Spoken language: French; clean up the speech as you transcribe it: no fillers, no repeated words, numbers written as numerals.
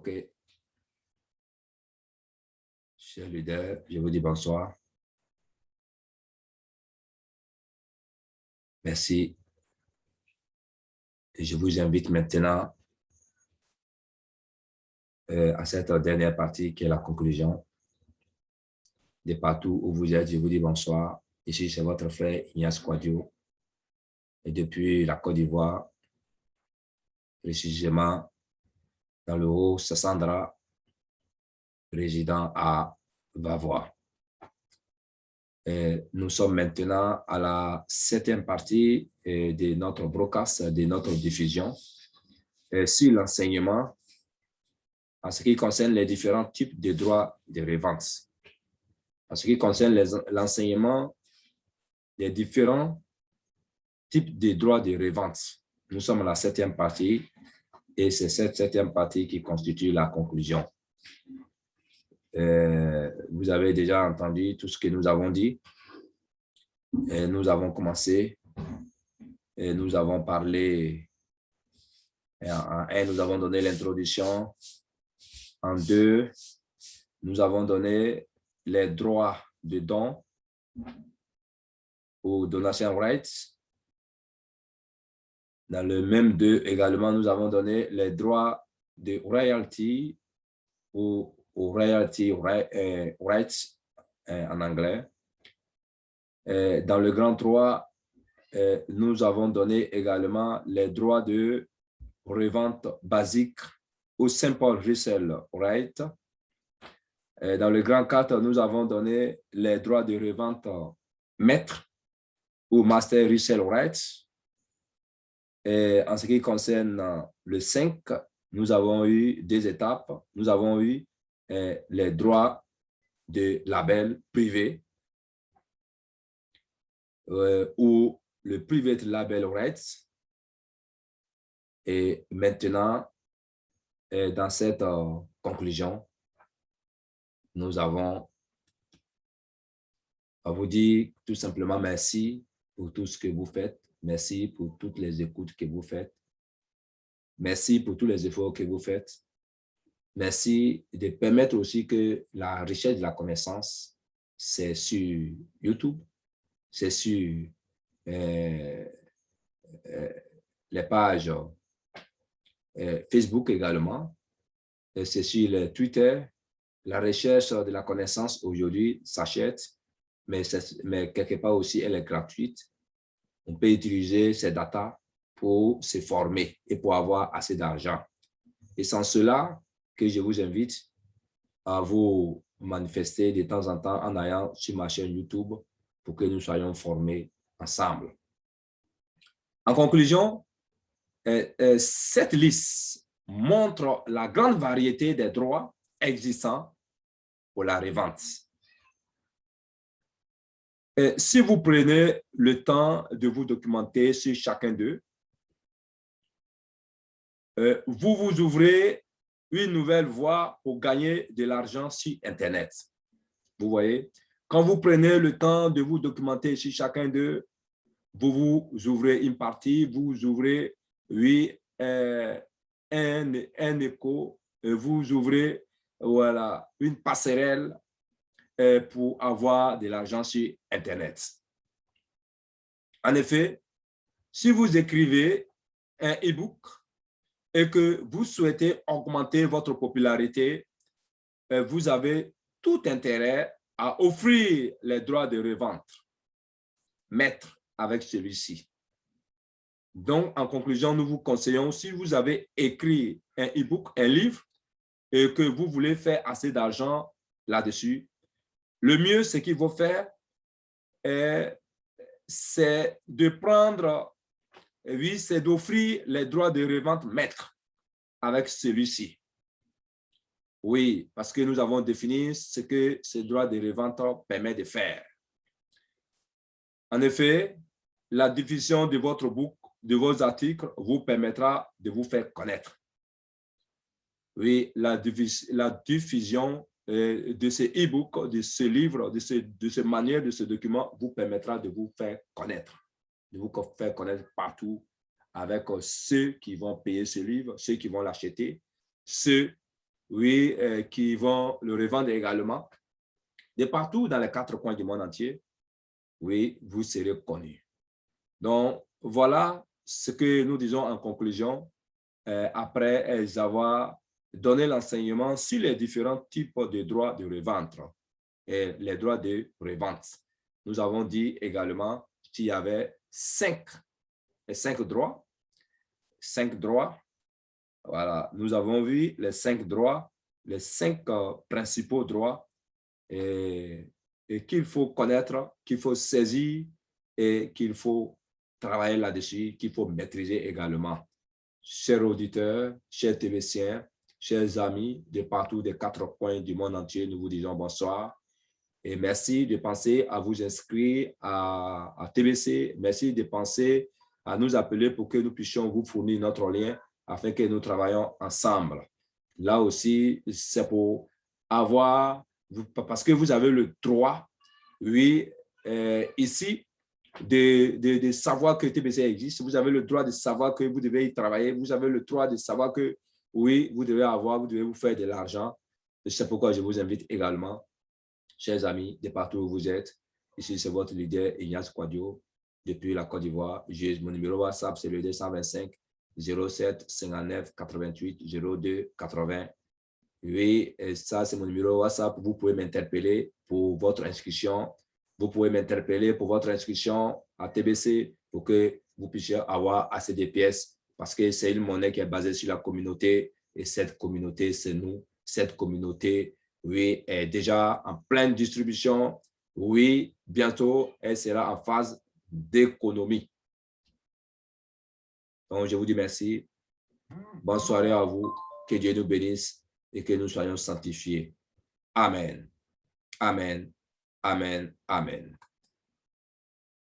OK. Chers leaders, je vous dis bonsoir. Merci. Et je vous invite maintenant à cette dernière partie qui est la conclusion. De partout où vous êtes, je vous dis bonsoir. Ici, c'est votre frère Ignace Kouadio. Et depuis la Côte d'Ivoire, précisément dans le Haut-Sassandra, résident à Vavois. Nous sommes maintenant à la 7e partie de notre broadcast, de notre diffusion sur l'enseignement en ce qui concerne les différents types de droits de revente. En ce qui concerne l'enseignement des différents types de droits de revente. Nous sommes à la 7e partie et c'est cette 7e partie qui constitue la conclusion. Vous avez déjà entendu tout ce que nous avons dit. Et nous avons commencé et nous avons parlé. En 1, nous avons donné l'introduction. En 2, nous avons donné les droits de don ou donation rights. Dans le même 2 également, nous avons donné les droits de royalty ou royalty rights en anglais. Dans le grand 3, nous avons donné également les droits de revente basique ou simple resale right. Dans le grand 4, nous avons donné les droits de revente maître ou master resale rights. Et en ce qui concerne le 5, nous avons eu 2 étapes. Nous avons eu les droits de label privé ou le private label rights. Et maintenant, dans cette conclusion, nous avons à vous dire tout simplement merci pour tout ce que vous faites. Merci pour toutes les écoutes que vous faites. Merci pour tous les efforts que vous faites. Merci de permettre aussi que la richesse de la connaissance, c'est sur YouTube, c'est sur les pages Facebook également, c'est sur le Twitter. La recherche de la connaissance aujourd'hui s'achète, mais quelque part aussi, elle est gratuite. On peut utiliser ces data pour se former et pour avoir assez d'argent. Et c'est en cela que je vous invite à vous manifester de temps en temps en allant sur ma chaîne YouTube pour que nous soyons formés ensemble. En conclusion, cette liste montre la grande variété des droits existants pour la revente. Si vous prenez le temps de vous documenter sur chacun d'eux, vous vous ouvrez une nouvelle voie pour gagner de l'argent sur Internet. Vous voyez, quand vous prenez le temps de vous documenter sur chacun d'eux, vous vous ouvrez une partie, vous ouvrez, oui, un écho, vous ouvrez, voilà, une passerelle pour avoir de l'argent sur Internet. En effet, si vous écrivez un e-book et que vous souhaitez augmenter votre popularité, vous avez tout intérêt à offrir les droits de revente maître avec celui-ci. Donc, en conclusion, nous vous conseillons, si vous avez écrit un e-book, un livre, et que vous voulez faire assez d'argent là-dessus, le mieux, ce qu'il faut faire, c'est de prendre, oui, c'est d'offrir les droits de revente maître avec celui-ci. Oui, parce que nous avons défini ce que ce droit de revente permet de faire. En effet, la diffusion de votre book, de vos articles, vous permettra de vous faire connaître. Oui, la diffusion de ce e-book, de ce livre, de ce manière, de ce document, vous permettra de vous faire connaître partout avec ceux qui vont payer ce livre, ceux qui vont l'acheter, ceux oui, qui vont le revendre également. De partout dans les 4 coins du monde entier, oui, vous serez connus. Donc, voilà ce que nous disons en conclusion, après avoir donné l'enseignement sur les différents types de droits de revente et les droits de revente. Nous avons dit également qu'il y avait 5 droits. 5 droits. Voilà, nous avons vu les 5 droits, les 5 principaux droits et qu'il faut connaître, qu'il faut saisir et qu'il faut travailler là-dessus, qu'il faut maîtriser également. Chers auditeurs, chers TBCiens, chers amis de partout, des 4 coins du monde entier, nous vous disons bonsoir et merci de penser à vous inscrire à TBC. Merci de penser à nous appeler pour que nous puissions vous fournir notre lien afin que nous travaillions ensemble. Là aussi, c'est pour avoir, parce que vous avez le droit, oui, ici, de savoir que TBC existe. Vous avez le droit de savoir que vous devez y travailler. Vous avez le droit de savoir que, oui, vous devez vous faire de l'argent. C'est pourquoi je vous invite également, chers amis, de partout où vous êtes. Ici, c'est votre leader, Ignace Quadio, depuis la Côte d'Ivoire. Mon numéro WhatsApp, c'est le 225 07 59 88 02 80. Oui, et ça, c'est mon numéro WhatsApp. Vous pouvez m'interpeller pour votre inscription. Vous pouvez m'interpeller pour votre inscription à TBC pour que vous puissiez avoir assez de pièces parce que c'est une monnaie qui est basée sur la communauté et cette communauté, c'est nous. Cette communauté, oui, est déjà en pleine distribution. Oui, bientôt, elle sera en phase d'économie. Donc, je vous dis merci. Bonne soirée à vous. Que Dieu nous bénisse et que nous soyons sanctifiés. Amen. Amen. Amen. Amen.